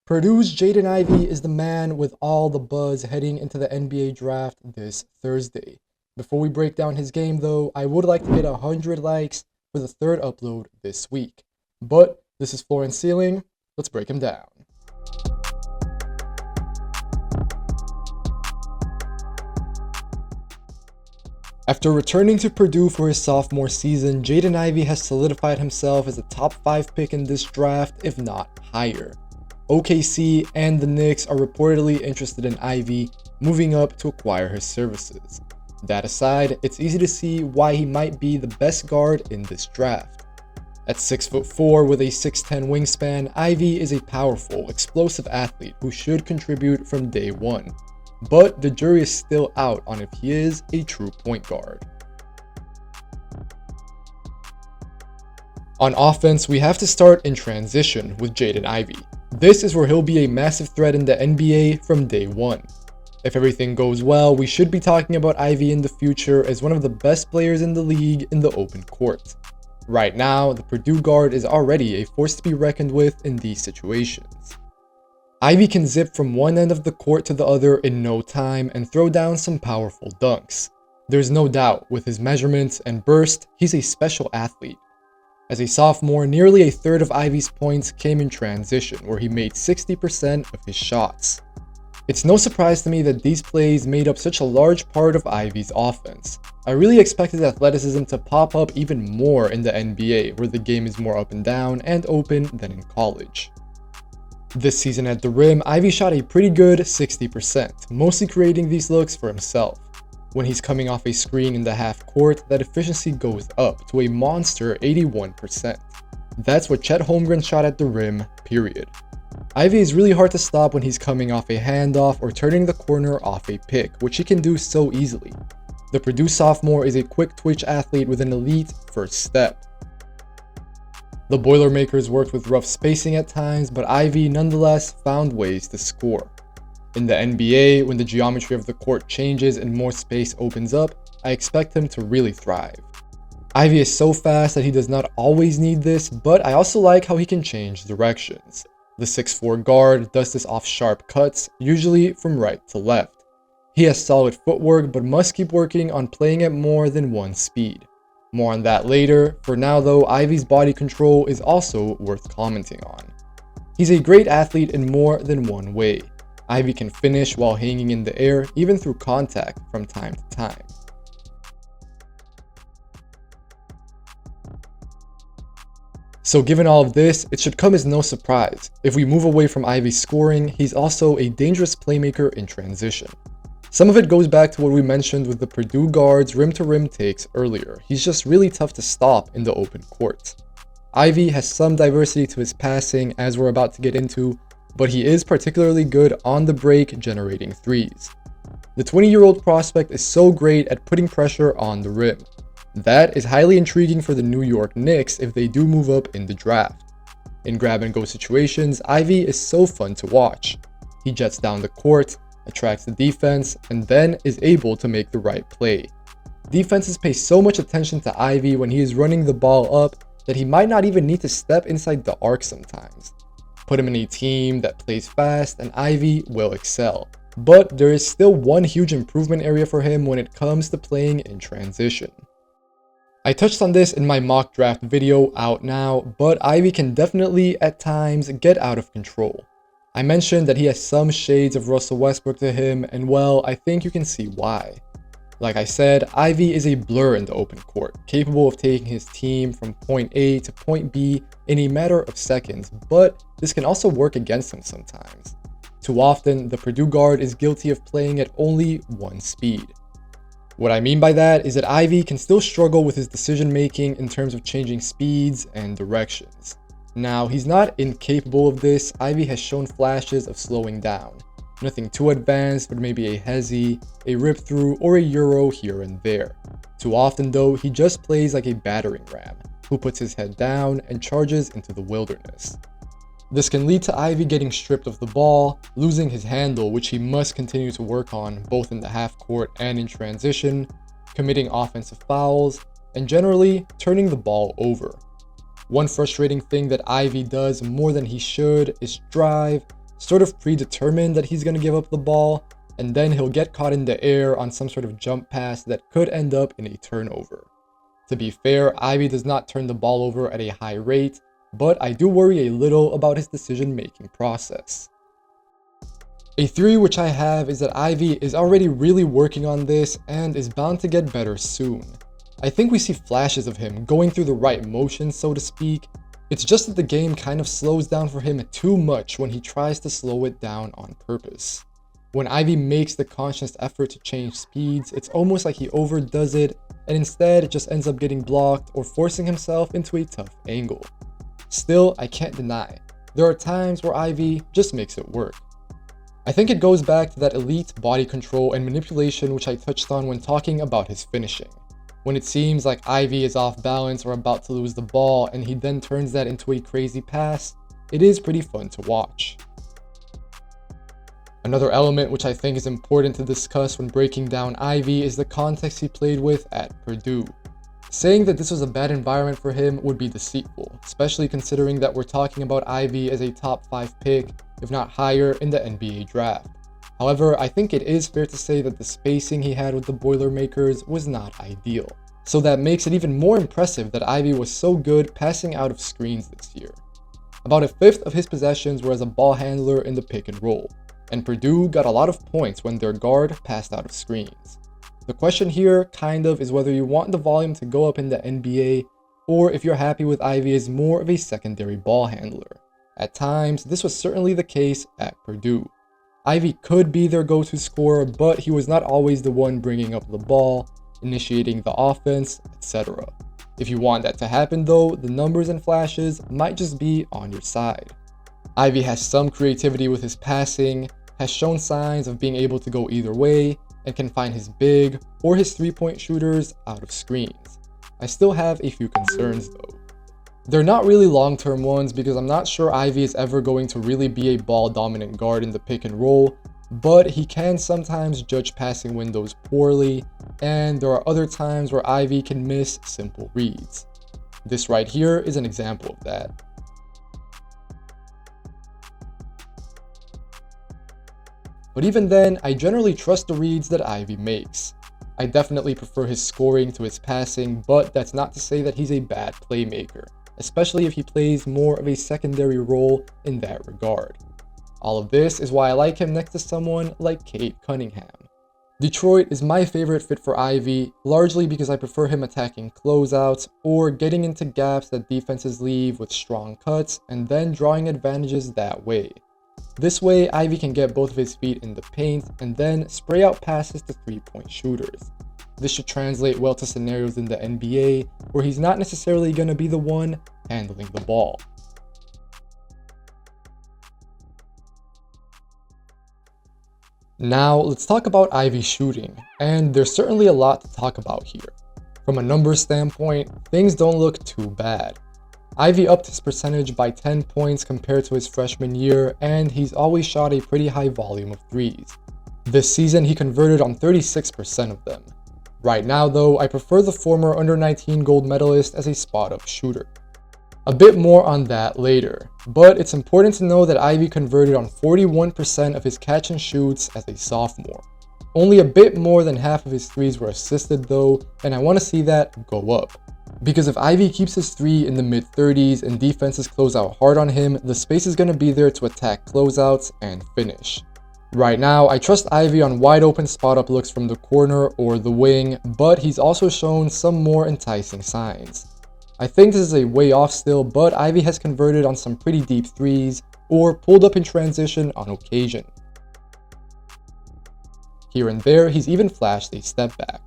Purdue's Jaden Ivey is the man with all the buzz heading into the NBA draft this Thursday. Before we break down his game though, I would like to get 100 likes for the third upload this week. But this is Floor and Ceiling, let's break him down. After returning to Purdue for his sophomore season, Jaden Ivey has solidified himself as a top 5 pick in this draft, if not higher. OKC and the Knicks are reportedly interested in Ivey, moving up to acquire his services. That aside, it's easy to see why he might be the best guard in this draft. At 6'4" with a 6'10" wingspan, Ivey is a powerful, explosive athlete who should contribute from day one. But the jury is still out on if he is a true point guard. On offense, we have to start in transition with Jaden Ivey. This is where he'll be a massive threat in the NBA from day one. If everything goes well, we should be talking about Ivey in the future as one of the best players in the league in the open court. Right now, the Purdue guard is already a force to be reckoned with in these situations. Ivey can zip from one end of the court to the other in no time and throw down some powerful dunks. There's no doubt, with his measurements and burst, he's a special athlete. As a sophomore, nearly a third of Ivey's points came in transition, where he made 60% of his shots. It's no surprise to me that these plays made up such a large part of Ivey's offense. I really expected athleticism to pop up even more in the NBA, where the game is more up and down and open than in college. This season at the rim, Ivey shot a pretty good 60%, mostly creating these looks for himself. When he's coming off a screen in the half court, that efficiency goes up to a monster 81%. That's what Chet Holmgren shot at the rim, period. Ivey is really hard to stop when he's coming off a handoff or turning the corner off a pick, which he can do so easily. The Purdue sophomore is a quick twitch athlete with an elite first step. The Boilermakers worked with rough spacing at times, but Ivey nonetheless found ways to score. In the NBA, when the geometry of the court changes and more space opens up, I expect him to really thrive. Ivey is so fast that he does not always need this, but I also like how he can change directions. The 6'4" guard does this off sharp cuts, usually from right to left. He has solid footwork, but must keep working on playing at more than one speed. More on that later. For now though, Ivey's body control is also worth commenting on. He's a great athlete in more than one way. Ivey can finish while hanging in the air, even through contact from time to time. So given all of this, it should come as no surprise. If we move away from Ivey's scoring, he's also a dangerous playmaker in transition. Some of it goes back to what we mentioned with the Purdue guards' rim-to-rim takes earlier. He's just really tough to stop in the open court. Ivey has some diversity to his passing, as we're about to get into, but he is particularly good on the break generating threes. The 20-year-old prospect is so great at putting pressure on the rim. That is highly intriguing for the New York Knicks if they do move up in the draft. In grab-and-go situations, Ivey is so fun to watch. He jets down the court, attracts the defense, and then is able to make the right play. Defenses pay so much attention to Ivey when he is running the ball up that he might not even need to step inside the arc sometimes. Put him in a team that plays fast and Ivey will excel. But there is still one huge improvement area for him when it comes to playing in transition. I touched on this in my mock draft video out now, but Ivey can definitely at times get out of control. I mentioned that he has some shades of Russell Westbrook to him, and well, I think you can see why. Like I said, Ivey is a blur in the open court, capable of taking his team from point A to point B in a matter of seconds, but this can also work against him sometimes. Too often, the Purdue guard is guilty of playing at only one speed. What I mean by that is that Ivey can still struggle with his decision making in terms of changing speeds and directions. Now, he's not incapable of this. Ivey has shown flashes of slowing down. Nothing too advanced, but maybe a hezi, a rip through, or a euro here and there. Too often though, he just plays like a battering ram, who puts his head down and charges into the wilderness. This can lead to Ivey getting stripped of the ball, losing his handle, which he must continue to work on both in the half court and in transition, committing offensive fouls, and generally turning the ball over. One frustrating thing that Ivey does more than he should is drive, sort of predetermined that he's going to give up the ball, and then he'll get caught in the air on some sort of jump pass that could end up in a turnover. To be fair, Ivey does not turn the ball over at a high rate, but I do worry a little about his decision-making process. A theory which I have is that Ivey is already really working on this and is bound to get better soon. I think we see flashes of him going through the right motions, so to speak. It's just that the game kind of slows down for him too much when he tries to slow it down on purpose. When Ivey makes the conscious effort to change speeds, it's almost like he overdoes it and instead just ends up getting blocked or forcing himself into a tough angle. Still, I can't deny, there are times where Ivey just makes it work. I think it goes back to that elite body control and manipulation which I touched on when talking about his finishing. When it seems like Ivey is off balance or about to lose the ball and he then turns that into a crazy pass, it is pretty fun to watch. Another element which I think is important to discuss when breaking down Ivey is the context he played with at Purdue. Saying that this was a bad environment for him would be deceitful, especially considering that we're talking about Ivey as a top 5 pick, if not higher, in the NBA draft. However, I think it is fair to say that the spacing he had with the Boilermakers was not ideal. So that makes it even more impressive that Ivey was so good passing out of screens this year. About 1/5 of his possessions were as a ball handler in the pick and roll, and Purdue got a lot of points when their guard passed out of screens. The question here kind of is whether you want the volume to go up in the NBA, or if you're happy with Ivey as more of a secondary ball handler. At times, this was certainly the case at Purdue. Ivey could be their go-to scorer, but he was not always the one bringing up the ball, initiating the offense, etc. If you want that to happen though, the numbers and flashes might just be on your side. Ivey has some creativity with his passing, has shown signs of being able to go either way, and can find his big or his three-point shooters out of screens. I still have a few concerns though. They're not really long-term ones because I'm not sure Ivey is ever going to really be a ball-dominant guard in the pick and roll, but he can sometimes judge passing windows poorly, and there are other times where Ivey can miss simple reads. This right here is an example of that. But even then, I generally trust the reads that Ivey makes. I definitely prefer his scoring to his passing, but that's not to say that he's a bad playmaker, especially if he plays more of a secondary role in that regard. All of this is why I like him next to someone like Cade Cunningham. Detroit is my favorite fit for Ivey, largely because I prefer him attacking closeouts or getting into gaps that defenses leave with strong cuts and then drawing advantages that way. This way, Ivey can get both of his feet in the paint and then spray out passes to three-point shooters. This should translate well to scenarios in the NBA where he's not necessarily going to be the one handling the ball. Now, let's talk about Ivey's shooting, and there's certainly a lot to talk about here. From a numbers standpoint, things don't look too bad. Ivey upped his percentage by 10 points compared to his freshman year, and he's always shot a pretty high volume of threes. This season, he converted on 36% of them. Right now, though, I prefer the former under-19 gold medalist as a spot-up shooter. A bit more on that later, but it's important to know that Ivey converted on 41% of his catch and shoots as a sophomore. Only a bit more than half of his threes were assisted though, and I want to see that go up. Because if Ivey keeps his three in the mid-30s and defenses close out hard on him, the space is going to be there to attack closeouts and finish. Right now, I trust Ivey on wide open spot-up looks from the corner or the wing, but he's also shown some more enticing signs. I think this is a way off still, but Ivey has converted on some pretty deep threes or pulled up in transition on occasion. Here and there, he's even flashed a step back.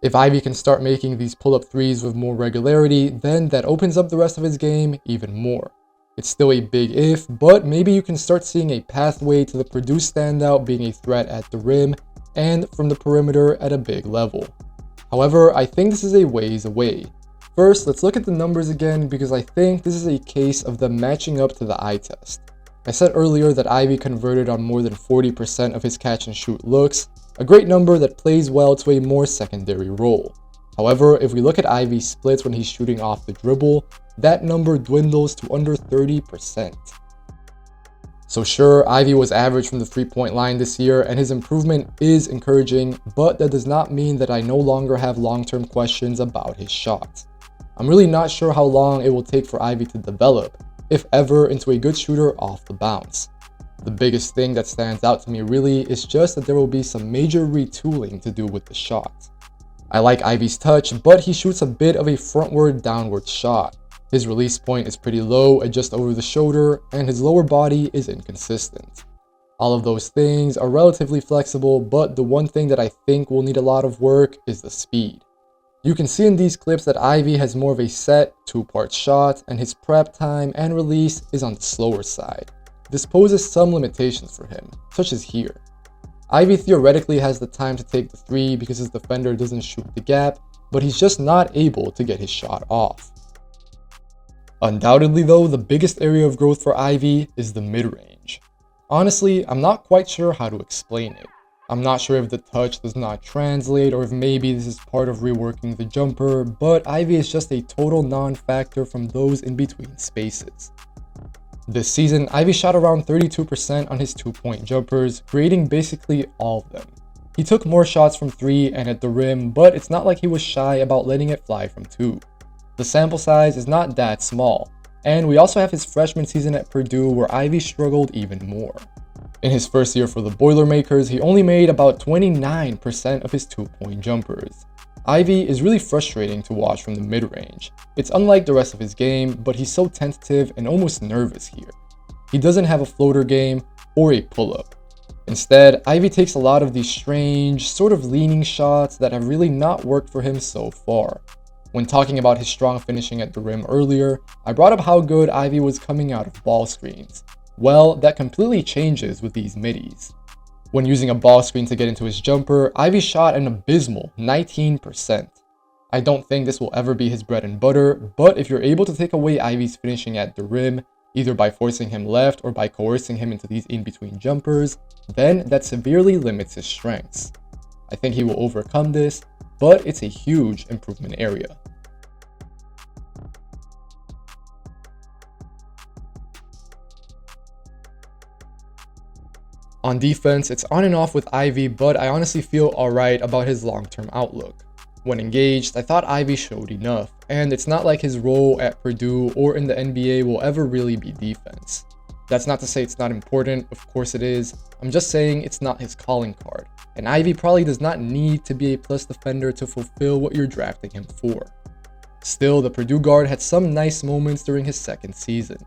If Ivey can start making these pull-up threes with more regularity, then that opens up the rest of his game even more. It's still a big if, but maybe you can start seeing a pathway to the Purdue standout being a threat at the rim and from the perimeter at a big level. However, I think this is a ways away. First, let's look at the numbers again because I think this is a case of them matching up to the eye test. I said earlier that Ivey converted on more than 40% of his catch and shoot looks, a great number that plays well to a more secondary role. However, if we look at Ivey's splits when he's shooting off the dribble, that number dwindles to under 30%. So sure, Ivey was average from the three-point line this year, and his improvement is encouraging, but that does not mean that I no longer have long-term questions about his shot. I'm really not sure how long it will take for Ivey to develop, if ever, into a good shooter off the bounce. The biggest thing that stands out to me really is just that there will be some major retooling to do with the shot. I like Ivey's touch, but he shoots a bit of a frontward downward shot. His release point is pretty low at just over the shoulder, and his lower body is inconsistent. All of those things are relatively flexible, but the one thing that I think will need a lot of work is the speed. You can see in these clips that Ivey has more of a set, two-part shot, and his prep time and release is on the slower side. This poses some limitations for him, such as here. Ivey theoretically has the time to take the three because his defender doesn't shoot the gap, but he's just not able to get his shot off. Undoubtedly though, the biggest area of growth for Ivey is the mid-range. Honestly, I'm not quite sure how to explain it. I'm not sure if the touch does not translate or if maybe this is part of reworking the jumper, but Ivey is just a total non-factor from those in between spaces. This season, Ivey shot around 32% on his two-point jumpers, creating basically all of them. He took more shots from three and at the rim, but it's not like he was shy about letting it fly from two. The sample size is not that small, and we also have his freshman season at Purdue where Ivey struggled even more. In his first year for the Boilermakers, he only made about 29% of his two-point jumpers. Ivey is really frustrating to watch from the mid-range. It's unlike the rest of his game, but he's so tentative and almost nervous here. He doesn't have a floater game or a pull-up. Instead, Ivey takes a lot of these strange, sort of leaning shots that have really not worked for him so far. When talking about his strong finishing at the rim earlier, I brought up how good Ivey was coming out of ball screens. Well, that completely changes with these middies. When using a ball screen to get into his jumper, Ivey shot an abysmal 19%. I don't think this will ever be his bread and butter, but if you're able to take away Ivey's finishing at the rim, either by forcing him left or by coercing him into these in-between jumpers, then that severely limits his strengths. I think he will overcome this, but it's a huge improvement area. On defense, it's on and off with Ivey, but I honestly feel alright about his long-term outlook. When engaged, I thought Ivey showed enough, and it's not like his role at Purdue or in the NBA will ever really be defense. That's not to say it's not important, of course it is. I'm just saying it's not his calling card, and Ivey probably does not need to be a plus defender to fulfill what you're drafting him for. Still, the Purdue guard had some nice moments during his second season.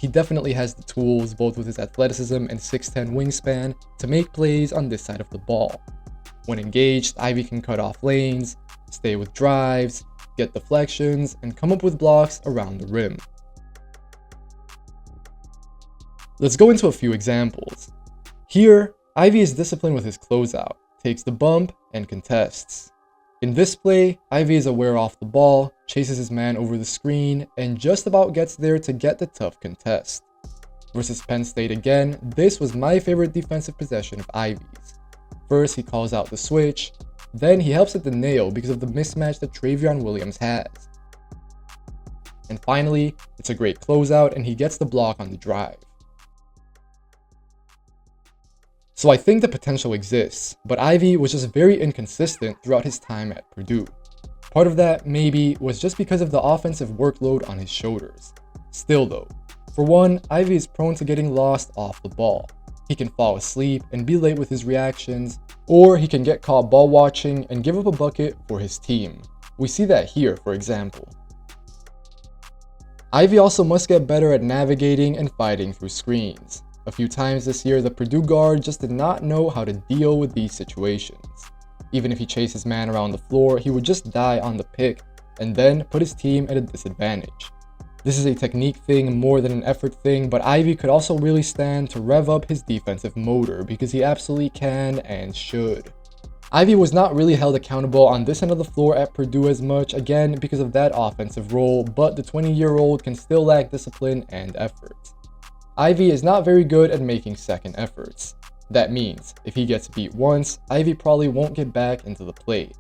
He definitely has the tools, both with his athleticism and 6'10" wingspan, to make plays on this side of the ball. When engaged, Ivey can cut off lanes, stay with drives, get deflections, and come up with blocks around the rim. Let's go into a few examples. Here, Ivey is disciplined with his closeout, takes the bump, and contests. In this play, Ivey is aware off the ball, chases his man over the screen, and just about gets there to get the tough contest. Versus Penn State again, this was my favorite defensive possession of Ivey's. First, he calls out the switch, then he helps at the nail because of the mismatch that Travion Williams has. And finally, it's a great closeout and he gets the block on the drive. So I think the potential exists, but Ivey was just very inconsistent throughout his time at Purdue. Part of that, maybe, was just because of the offensive workload on his shoulders. Still though, for one, Ivey is prone to getting lost off the ball. He can fall asleep and be late with his reactions, or he can get caught ball watching and give up a bucket for his team. We see that here, for example. Ivey also must get better at navigating and fighting through screens. A few times this year, the Purdue guard just did not know how to deal with these situations. Even if he chased his man around the floor, he would just die on the pick and then put his team at a disadvantage. This is a technique thing more than an effort thing, but Ivey could also really stand to rev up his defensive motor because he absolutely can and should. Ivey was not really held accountable on this end of the floor at Purdue as much, again because of that offensive role, but the 20-year-old can still lack discipline and effort. Ivey is not very good at making second efforts. That means, if he gets beat once, Ivey probably won't get back into the play.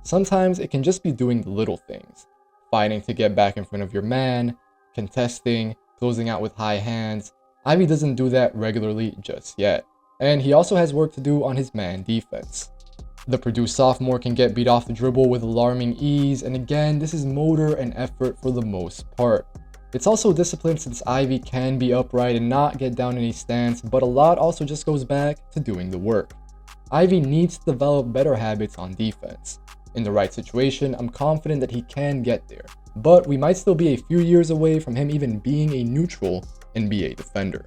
Sometimes it can just be doing the little things. Fighting to get back in front of your man, contesting, closing out with high hands. Ivey doesn't do that regularly just yet. And he also has work to do on his man defense. The Purdue sophomore can get beat off the dribble with alarming ease, and again, this is motor and effort for the most part. It's also discipline since Ivey can be upright and not get down in a stance, but a lot also just goes back to doing the work. Ivey needs to develop better habits on defense. In the right situation, I'm confident that he can get there, but we might still be a few years away from him even being a neutral NBA defender.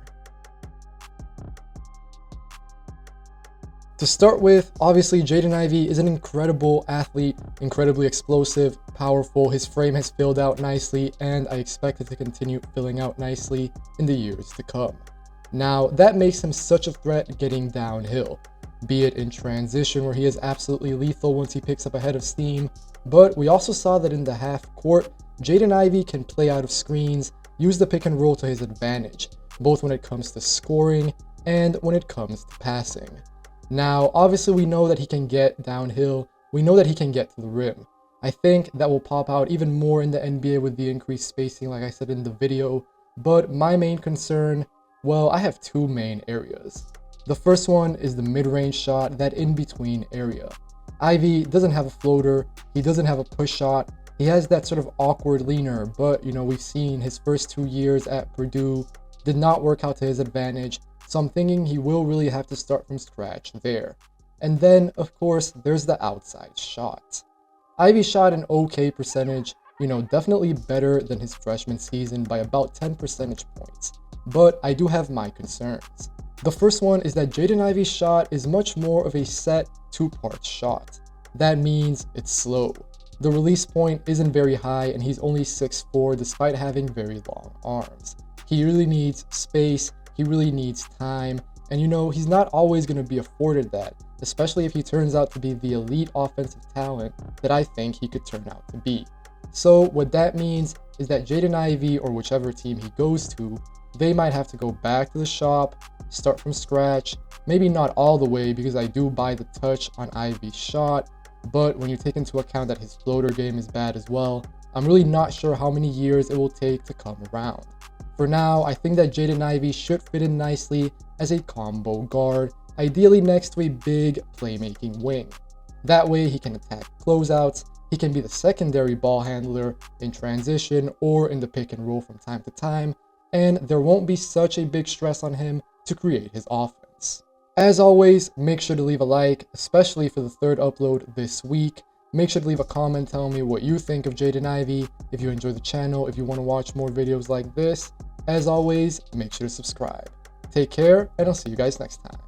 To start with, obviously Jaden Ivey is an incredible athlete, incredibly explosive, powerful. His frame has filled out nicely, and I expect it to continue filling out nicely in the years to come. Now, that makes him such a threat getting downhill, be it in transition where he is absolutely lethal once he picks up a head of steam, but we also saw that in the half court, Jaden Ivey can play out of screens, use the pick and roll to his advantage, both when it comes to scoring and when it comes to passing. Now, obviously we know that he can get downhill, we know that he can get to the rim. I think that will pop out even more in the NBA with the increased spacing like I said in the video, but my main concern, well, I have two main areas. The first one is the mid-range shot, that in-between area. Ivey doesn't have a floater, he doesn't have a push shot, he has that sort of awkward leaner, but we've seen his first 2 years at Purdue did not work out to his advantage. So I'm thinking he will really have to start from scratch there. And then, of course, there's the outside shot. Ivey shot an okay percentage, definitely better than his freshman season by about 10 percentage points. But I do have my concerns. The first one is that Jaden Ivey's shot is much more of a set two-part shot. That means it's slow. The release point isn't very high and he's only 6'4" despite having very long arms. He really needs space. He really needs time, and he's not always going to be afforded that, especially if he turns out to be the elite offensive talent that I think he could turn out to be. So what that means is that Jaden Ivey, or whichever team he goes to, they might have to go back to the shop, start from scratch, maybe not all the way because I do buy the touch on Ivey's shot, but when you take into account that his floater game is bad as well, I'm really not sure how many years it will take to come around. For now, I think that Jaden Ivey should fit in nicely as a combo guard, ideally next to a big playmaking wing. That way he can attack closeouts, he can be the secondary ball handler in transition or in the pick and roll from time to time, and there won't be such a big stress on him to create his offense. As always, make sure to leave a like, especially for the third upload this week. Make sure to leave a comment telling me what you think of Jaden Ivey, if you enjoy the channel, if you want to watch more videos like this. As always, make sure to subscribe. Take care, and I'll see you guys next time.